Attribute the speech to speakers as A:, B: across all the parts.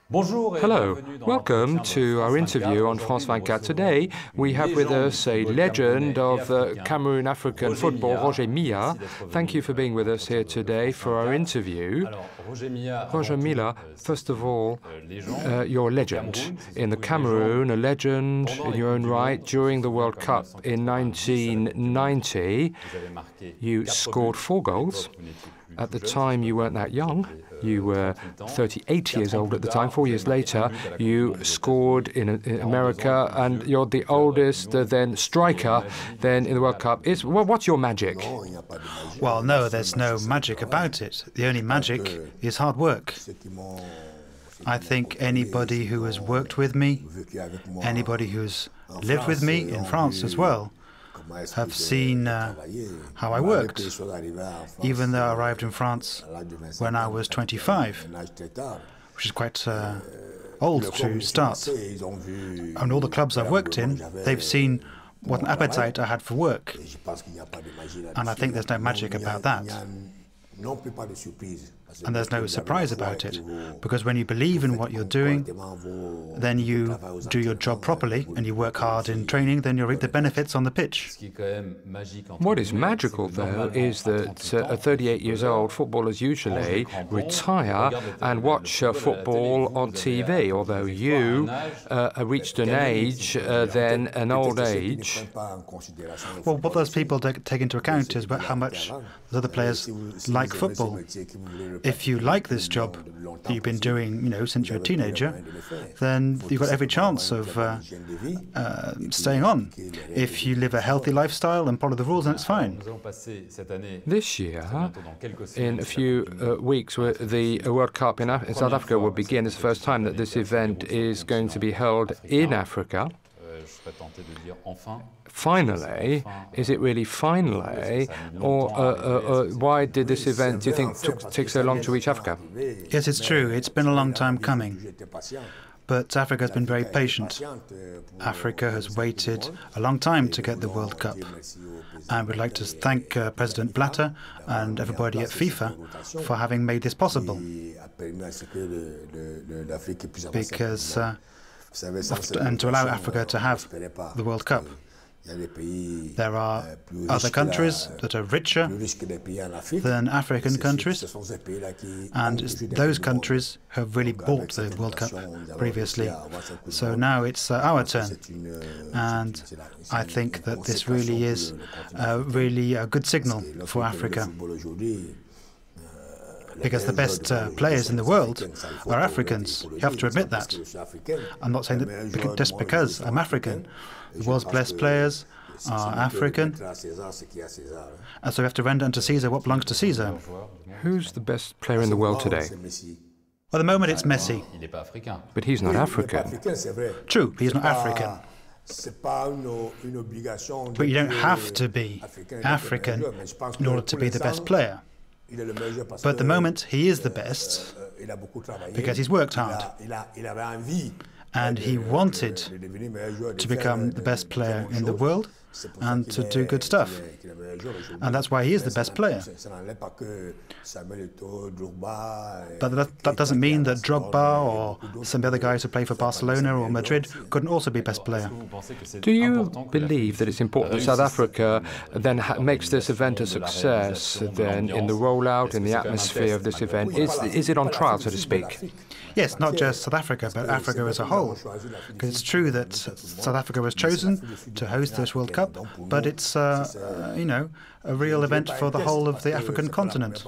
A: Hello, welcome to our interview on France 24. Today we have with us a legend of Cameroon African football, Roger MILLA. Thank you for being with us here today for our interview. Roger MILLA, first of all, you're a legend in the Cameroon, a legend in your own right. During the World Cup in 1990, you scored 4 goals. At the time, you weren't that young. You were 38 years old at the time. 4 years later, you scored in America, and you're the oldest then striker then in the World Cup. What's your magic?
B: Well, no, there's no magic about it. The only magic is hard work. I think anybody who has worked with me, anybody who's lived with me in France as well, have seen how I worked, even though I arrived in France when I was 25, which is quite old to start. And all the clubs I've worked in, they've seen what an appetite I had for work. And I think there's no magic about that. And there's no surprise about it, because when you believe in what you're doing, then you do your job properly and you work hard in training, then you'll reap the benefits on the pitch.
A: What is magical, though, is that at 38 years old, footballers usually retire and watch football on TV, although you reached an age, then an old age.
B: Well, what those people take into account is how much the other players like football. If you like this job that you've been doing, since you're a teenager, then you've got every chance of staying on. If you live a healthy lifestyle and follow the rules, then it's fine.
A: This year, in a few weeks, the World Cup in South Africa will begin. It's the first time that this event is going to be held in Africa. Finally, is it really finally, or why did this event, do you think, take so long to reach Africa?
B: Yes, it's true. It's been a long time coming. But Africa has been very patient. Africa has waited a long time to get the World Cup. And we'd like to thank President Blatter and everybody at FIFA for having made this possible. Because and to allow Africa to have the World Cup. There are other countries that are richer than African countries, and those countries have really bought the World Cup previously. So now it's our turn, and I think that this really is really a good signal for Africa. Because the best players in the world are Africans. You have to admit that. I'm not saying that just because I'm African. The world's best players are African. And so we have to render unto Caesar what belongs to Caesar.
A: Who's the best player in the world today?
B: At the moment, it's Messi.
A: But he's not African.
B: True, he's not African. But you don't have to be African in order to be the best player. But at the moment, he is the best because he's worked hard. And he wanted to become the best player in the world and to do good stuff. And that's why he is the best player. But that doesn't mean that Drogba or some other guys who play for Barcelona or Madrid couldn't also be best player.
A: Do you believe that it's important that South Africa then makes this event a success then in the rollout, in the atmosphere of this event? Is it on trial, so to speak?
B: Yes, not just South Africa, but Africa as a whole. Because it's true that South Africa was chosen to host this World Cup, but it's, a real event for the whole of the African continent.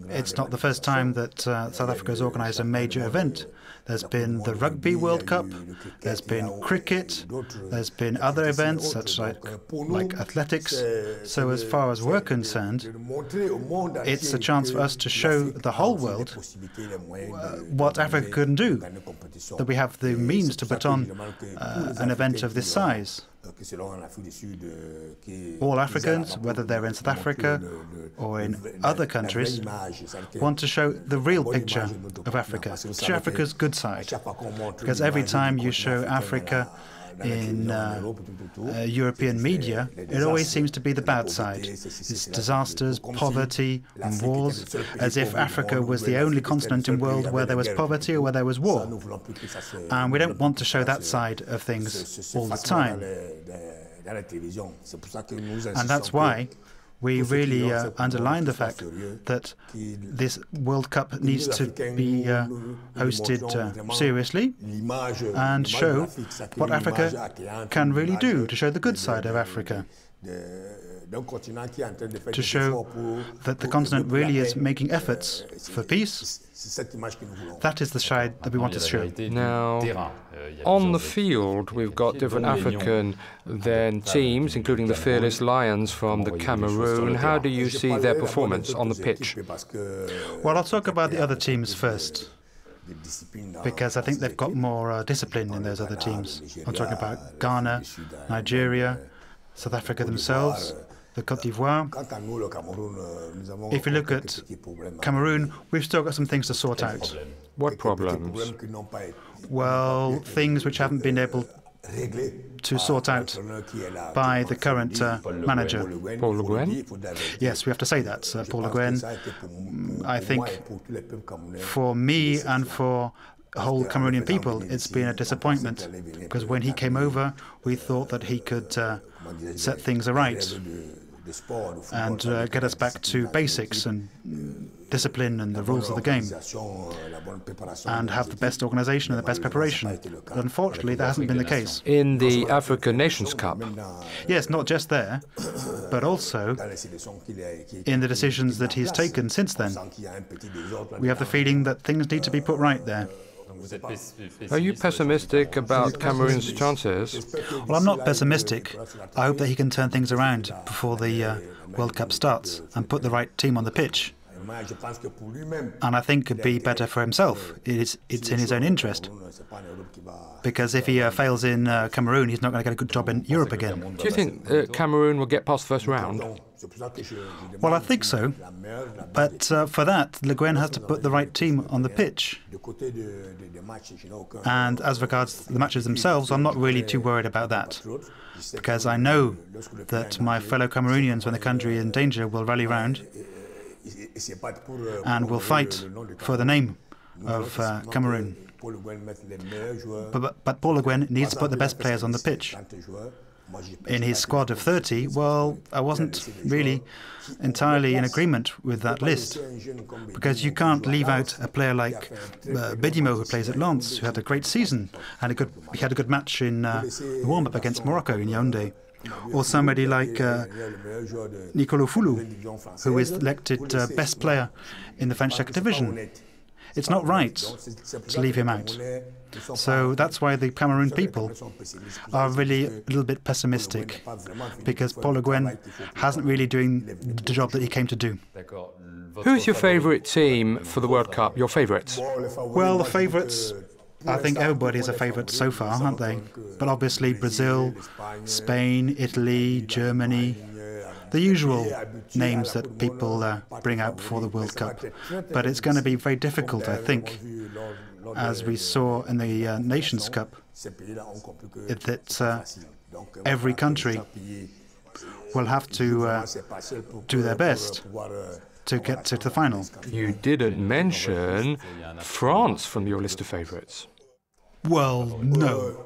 B: It's not the first time that South Africa has organised a major event. There's been the Rugby World Cup, there's been cricket, there's been other events such like athletics. So as far as we're concerned, it's a chance for us to show the whole world what Africa can do, that we have the means to put on an event of this size. All Africans, whether they're in South Africa or in other countries, want to show the real picture of Africa, show Africa's good side. Because every time you show Africa in European media, it always seems to be the bad side. It's disasters, poverty, and wars, as if Africa was the only continent in the world where there was poverty or where there was war. And we don't want to show that side of things all the time. And that's why we really underline the fact that this World Cup needs to be hosted seriously and show what Africa can really do, to show the good side of Africa, to show that the continent really is making efforts for peace. That is the side that we want to show.
A: Now, on the field, we've got different African teams, including the Fearless Lions from the Cameroon. How do you see their performance on the pitch?
B: Well, I'll talk about the other teams first, because I think they've got more discipline in those other teams. I'm talking about Ghana, Nigeria, South Africa themselves, the Côte d'Ivoire. If you look at Cameroon, we've still got some things to sort out.
A: What problems?
B: Well, things which haven't been able to sort out by the current manager.
A: Paul Le Guen?
B: Yes, we have to say that. Paul Le Guen, I think, for me and for the whole Cameroonian people, it's been a disappointment, because when he came over, we thought that he could set things right and get us back to basics and discipline and the rules of the game, and have the best organisation and the best preparation. But unfortunately, that hasn't been the case.
A: In the African Nations Cup?
B: Yes, not just there, but also in the decisions that he's taken since then. We have the feeling that things need to be put right there.
A: Are you pessimistic about Cameroon's chances?
B: Well, I'm not pessimistic. I hope that he can turn things around before the World Cup starts and put the right team on the pitch. And I think it'd be better for himself. It's in his own interest. Because if he fails in Cameroon, he's not going to get a good job in Europe again.
A: Do you think Cameroon will get past the first round?
B: Well, I think so. But for that, Le Guen has to put the right team on the pitch. And as regards the matches themselves, I'm not really too worried about that. Because I know that my fellow Cameroonians, when the country is in danger, will rally round and will fight for the name of Cameroon. But Paul Le Guen needs to put the best players on the pitch. In his squad of 30, well, I wasn't really entirely in agreement with that list, because you can't leave out a player like Bedimo, who plays at Lens, who had a great season, and he had a good match in the warm-up against Morocco in Yaoundé. Or somebody like Nicolo Foulou, who is elected best player in the French second division. It's not right to leave him out. So that's why the Cameroon people are really a little bit pessimistic, because Paul Le Guen hasn't really doing the job that he came to do.
A: Who's your favourite team for the World Cup? Your favourites?
B: Well, the favourites, I think everybody's a favourite so far, aren't they? But obviously Brazil, Spain, Italy, Germany, the usual names that people bring out before the World Cup. But it's going to be very difficult, I think, as we saw in the Nations Cup, that every country will have to do their best to get to the final.
A: You didn't mention France from your list of favourites.
B: Well, no.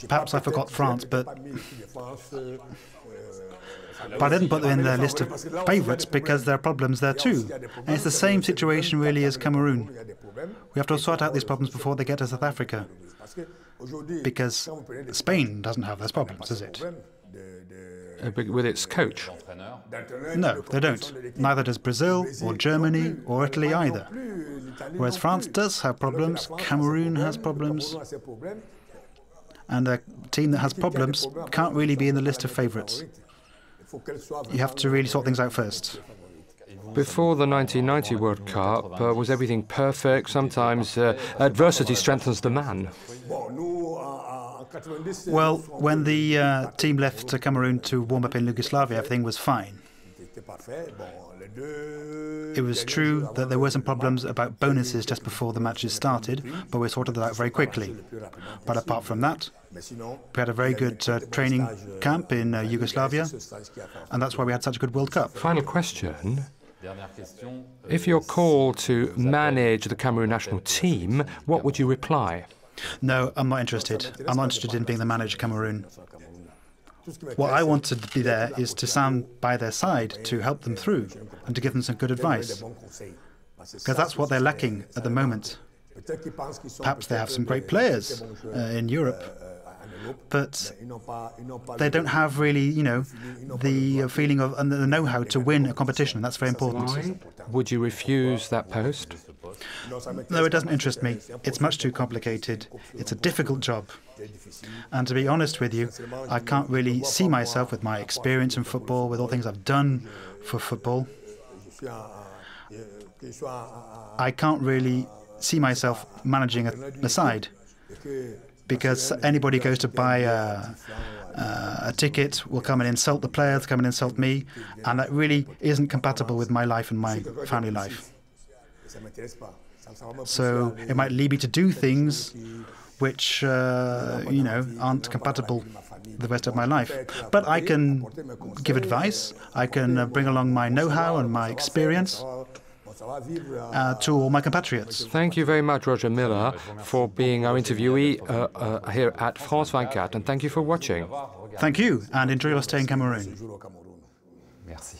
B: Perhaps I forgot France, but I didn't put them in the list of favourites because there are problems there too. And it's the same situation really as Cameroon. We have to sort out these problems before they get to South Africa, because Spain doesn't have those problems, does it?
A: With its coach?
B: No, they don't. Neither does Brazil or Germany or Italy either. Whereas France does have problems, Cameroon has problems, and a team that has problems can't really be in the list of favourites. You have to really sort things out first.
A: Before the 1990 World Cup, was everything perfect? Sometimes adversity strengthens the man.
B: Well, when the team left Cameroon to warm up in Yugoslavia, everything was fine. It was true that there were some problems about bonuses just before the matches started, but we sorted that out very quickly. But apart from that, we had a very good training camp in Yugoslavia, and that's why we had such a good World Cup.
A: Final question. If you're called to manage the Cameroon national team, what would you reply?
B: No, I'm not interested. I'm not interested in being the manager of Cameroon. What I want to be there is to stand by their side, to help them through, and to give them some good advice. Because that's what they're lacking at the moment. Perhaps they have some great players in Europe, but they don't have really, the feeling of and the know-how to win a competition. That's very important.
A: Why would you refuse that post?
B: No, it doesn't interest me. It's much too complicated. It's a difficult job. And to be honest with you, I can't really see myself with my experience in football, with all things I've done for football. I can't really see myself managing a side, because anybody goes to buy a ticket will come and insult the players, come and insult me, and that really isn't compatible with my life and my family life. So it might lead me to do things which, aren't compatible with the rest of my life. But I can give advice, I can bring along my know-how and my experience to all my compatriots.
A: Thank you very much, Roger MILLA, for being our interviewee here at France 24, and thank you for watching.
B: Thank you, and enjoy your stay in Cameroon.
A: Merci.